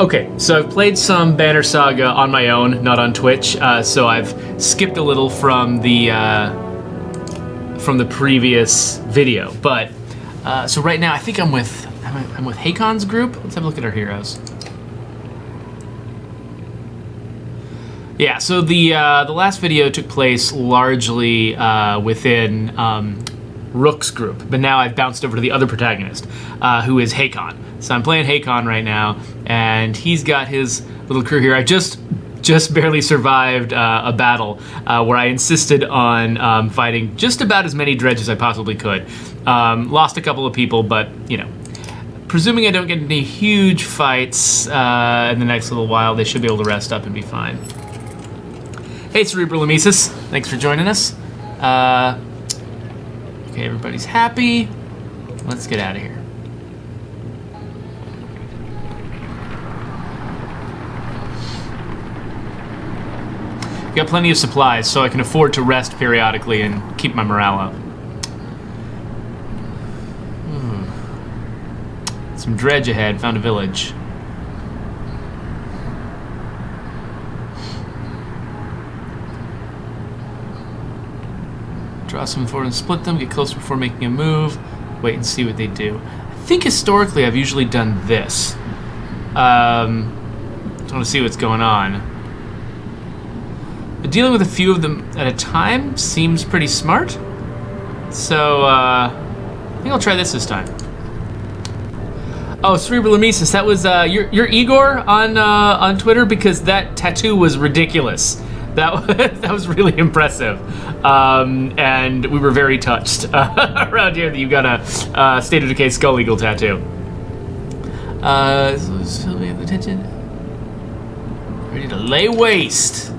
Okay, so I've played some Banner Saga on my own, not on Twitch. So I've skipped a little from the previous video. But so right now, I think I'm with Hakon's group. Let's have a look at our heroes. Yeah, so the last video took place largely within Rook's group, but now I've bounced over to the other protagonist, who is Hakon. So I'm playing Hakon right now, and he's got his little crew here. I just barely survived a battle where I insisted on fighting just about as many dredges as I possibly could. Lost a couple of people, but you know, presuming I don't get any huge fights in the next little while, they should be able to rest up and be fine. Hey, Cerebral Emesis, thanks for joining us. Okay, everybody's happy. Let's get out of here. Got plenty of supplies, so I can afford to rest periodically and keep my morale up. Some dredge ahead, found a village. Draw some forward and split them, get closer before making a move, wait and see what they do. I think historically I've usually done this. Just want to see what's going on. But dealing with a few of them at a time seems pretty smart. So, I think I'll try this time. Oh, Cerebral Emesis, that was, you're Igor on Twitter? Because that tattoo was ridiculous. That was really impressive. And we were very touched around here that you got a State of Decay Skull Eagle tattoo. So we have attention. Ready to lay waste.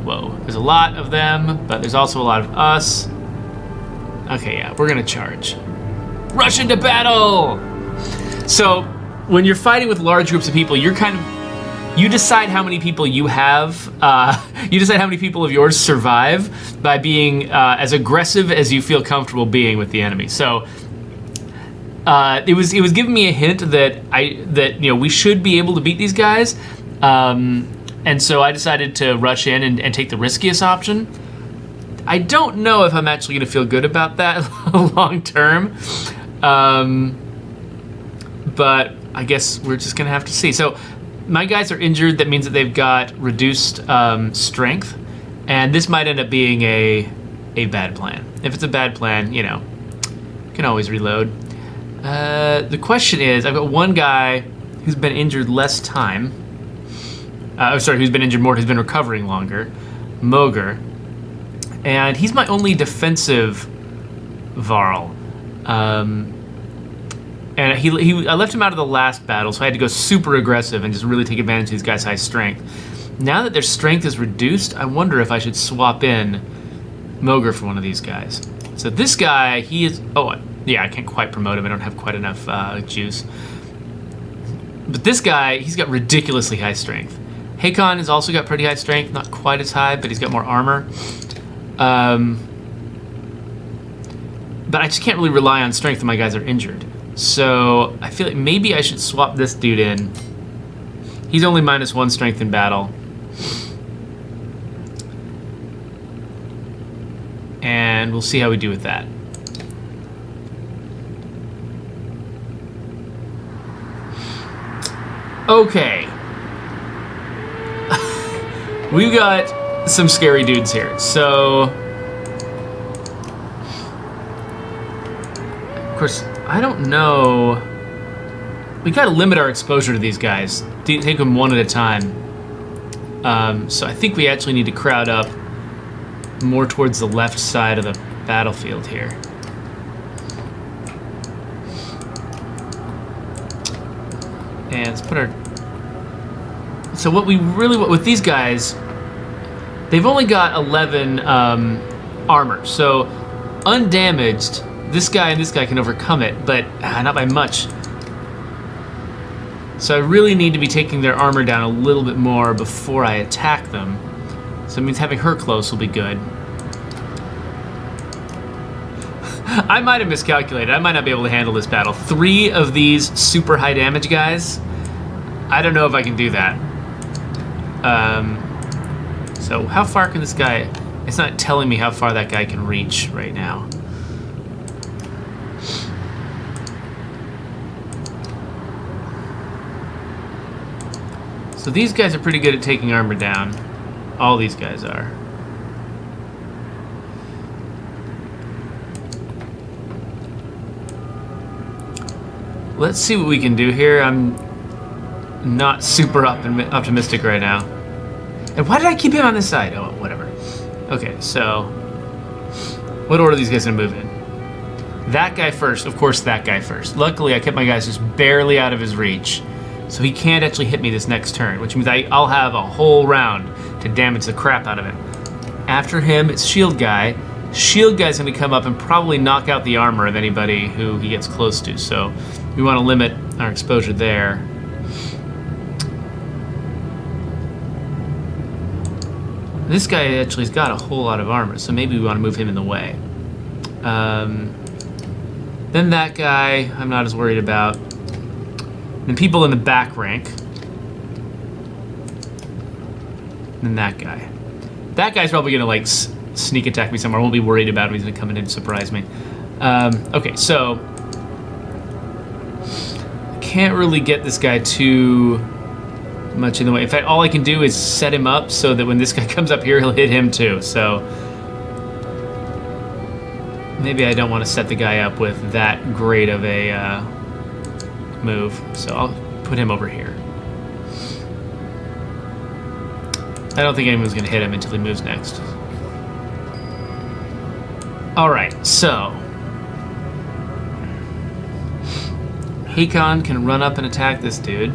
Whoa, there's a lot of them, but there's also a lot of us. Okay, yeah, we're gonna charge. Rush into battle! So, when you're fighting with large groups of people, you decide how many people you have, you decide how many people of yours survive by being as aggressive as you feel comfortable being with the enemy. So, it was giving me a hint that you know, we should be able to beat these guys. And so I decided to rush in and take the riskiest option. I don't know if I'm actually gonna feel good about that long term. But I guess we're just gonna have to see. So my guys are injured. That means that they've got reduced strength. And this might end up being a bad plan. If it's a bad plan, you know, you can always reload. The question is, I've got one guy who's been injured less time. Who's been injured more, who's been recovering longer, Mogr. And he's my only defensive Varl. And I left him out of the last battle, so I had to go super aggressive and just really take advantage of these guys' high strength. Now that their strength is reduced, I wonder if I should swap in Mogr for one of these guys. So this guy, he is... Oh, yeah, I can't quite promote him. I don't have quite enough juice. But this guy, he's got ridiculously high strength. Hakon has also got pretty high strength, not quite as high, but he's got more armor. But I just can't really rely on strength when my guys are injured. So I feel like maybe I should swap this dude in. He's only -1 strength in battle. And we'll see how we do with that. Okay. We've got some scary dudes here. So, of course, I don't know. We gotta limit our exposure to these guys. Take them one at a time. So I think we actually need to crowd up more towards the left side of the battlefield here. And let's put our... So what we really want with these guys, they've only got 11 armor. So undamaged, this guy and this guy can overcome it, but not by much. So I really need to be taking their armor down a little bit more before I attack them. So it means having her close will be good. I might have miscalculated. I might not be able to handle this battle. 3 of these super high damage guys I don't know if I can do that. So how far can this guy... It's not telling me how far that guy can reach right now. So these guys are pretty good at taking armor down. All these guys are. Let's see what we can do here. I'm not super optimistic right now. And why did I keep him on this side? Oh, whatever. Okay, so what order are these guys gonna move in? That guy first, of course that guy first. Luckily, I kept my guys just barely out of his reach, so he can't actually hit me this next turn, which means I'll have a whole round to damage the crap out of him. After him, it's Shield Guy. Shield Guy's gonna come up and probably knock out the armor of anybody who he gets close to, so we want to limit our exposure there. This guy actually has got a whole lot of armor, so maybe we want to move him in the way. Then that guy, I'm not as worried about. Then people in the back rank. Then that guy. That guy's probably going to like sneak attack me somewhere. I won't be worried about him. He's going to come in and surprise me. Okay, so can't really get this guy too much in the way. In fact, all I can do is set him up so that when this guy comes up here, he'll hit him too. So maybe I don't want to set the guy up with that great of a move. So I'll put him over here. I don't think anyone's going to hit him until he moves next. All right, so Hakon can run up and attack this dude.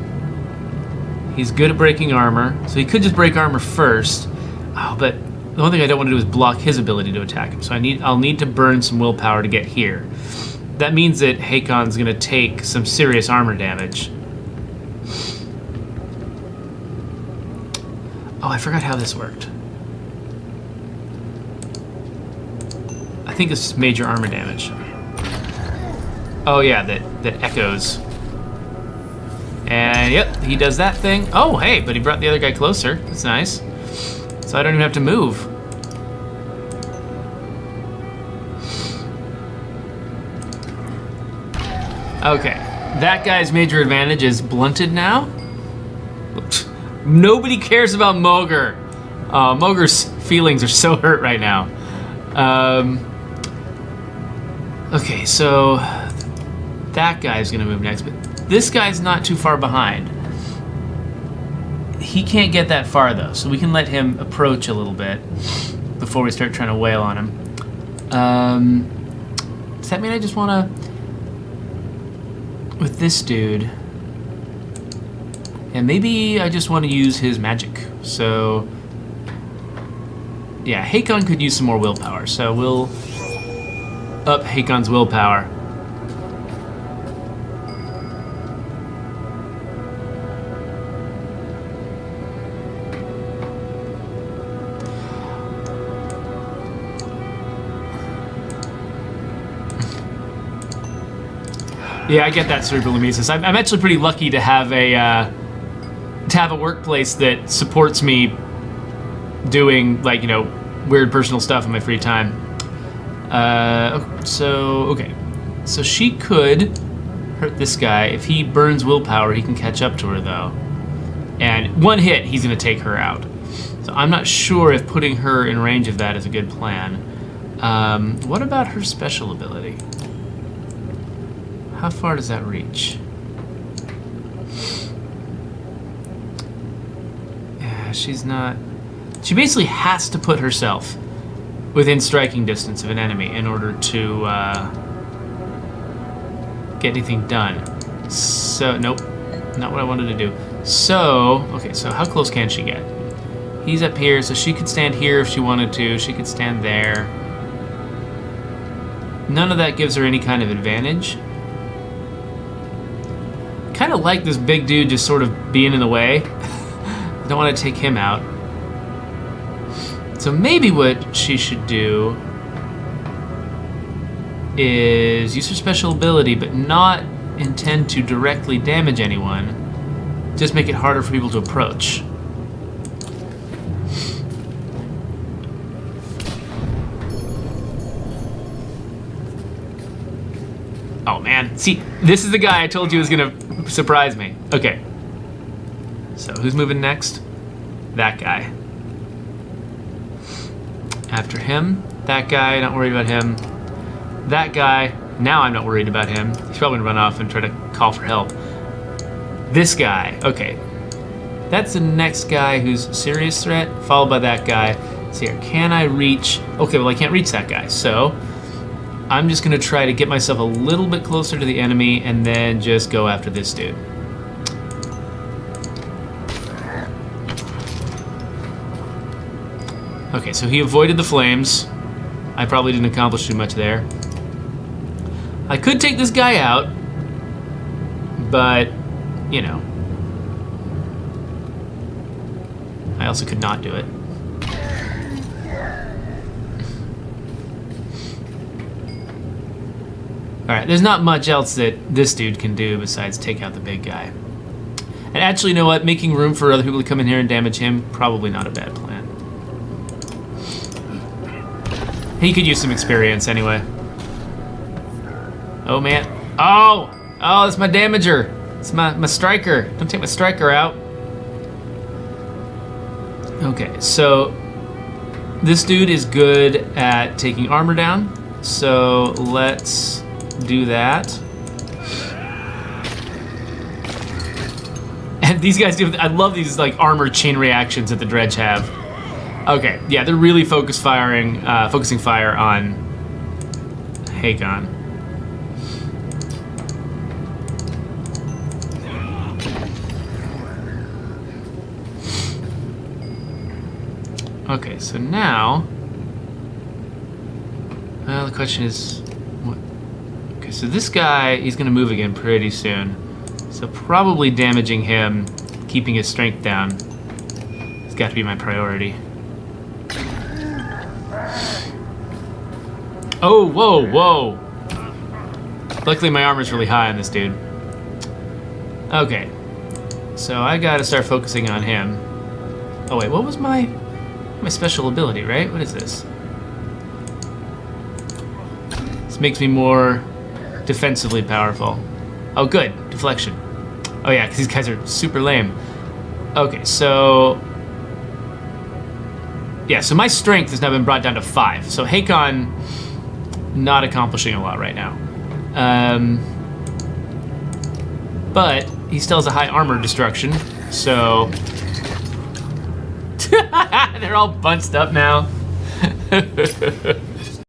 He's good at breaking armor, so he could just break armor first. Oh, but the one thing I don't want to do is block his ability to attack him. So I'll need to burn some willpower to get here. That means that Hakon's going to take some serious armor damage. Oh, I forgot how this worked. I think it's major armor damage. Oh yeah, that echoes. And yep, he does that thing. Oh hey, but he brought the other guy closer. That's nice. So I don't even have to move. Okay, that guy's major advantage is blunted now. Nobody cares about Mogr. Mogr's feelings are so hurt right now. Okay, so that guy's gonna move next, but this guy's not too far behind. He can't get that far though, so we can let him approach a little bit before we start trying to wail on him. Does that mean I just wanna, with this dude, and maybe I just want to use his magic. So yeah, Hakon could use some more willpower, so we'll up Hakon's willpower. Yeah, I get that, cerebral mimesis. I'm actually pretty lucky to have a workplace that supports me doing, like, you know, weird personal stuff in my free time. Okay. So she could hurt this guy. If he burns willpower, he can catch up to her, though. And one hit, he's going to take her out. So I'm not sure if putting her in range of that is a good plan. What about her special ability? How far does that reach? Yeah, she's not... She basically has to put herself within striking distance of an enemy in order to get anything done. So, nope, not what I wanted to do. So, okay, so how close can she get? He's up here, so she could stand here if she wanted to. She could stand there. None of that gives her any kind of advantage. Kind of like this big dude just sort of being in the way. Don't want to take him out. So maybe what she should do is use her special ability, but not intend to directly damage anyone. just make it harder for people to approach. Oh man, see, this is the guy I told you was gonna surprise me. Okay, so who's moving next? That guy. After him, that guy, not worried about him. That guy, now I'm not worried about him. He's probably gonna run off and try to call for help. This guy, okay. That's the next guy who's a serious threat, followed by that guy. Let's see here, can I reach? Okay, well I can't reach that guy, so I'm just gonna try to get myself a little bit closer to the enemy and then just go after this dude. Okay, so he avoided the flames. I probably didn't accomplish too much there. I could take this guy out, but, you know. I also could not do it. Alright, there's not much else that this dude can do besides take out the big guy. And actually, you know what? Making room for other people to come in here and damage him, probably not a bad plan. He could use some experience anyway. Oh man. Oh! Oh, that's my damager. It's my striker. Don't take my striker out. Okay, so this dude is good at taking armor down. So let's do that. And these guys do, I love these like armor chain reactions that the Dredge have. Okay, yeah, they're really focusing fire on Hakon. Okay, so now, well, the question is, what? Okay, so this guy, he's gonna move again pretty soon. So probably damaging him, keeping his strength down, has got to be my priority. Oh, whoa, whoa. Luckily my armor's really high on this dude. Okay, so I gotta start focusing on him. Oh wait, what was my special ability, right? What is this? This makes me more defensively powerful. Oh good, deflection. Oh yeah, because these guys are super lame. Okay, so yeah, so my strength has now been brought down to 5. So Hakon not accomplishing a lot right now. But he still has a high armor destruction, so they're all bunched up now.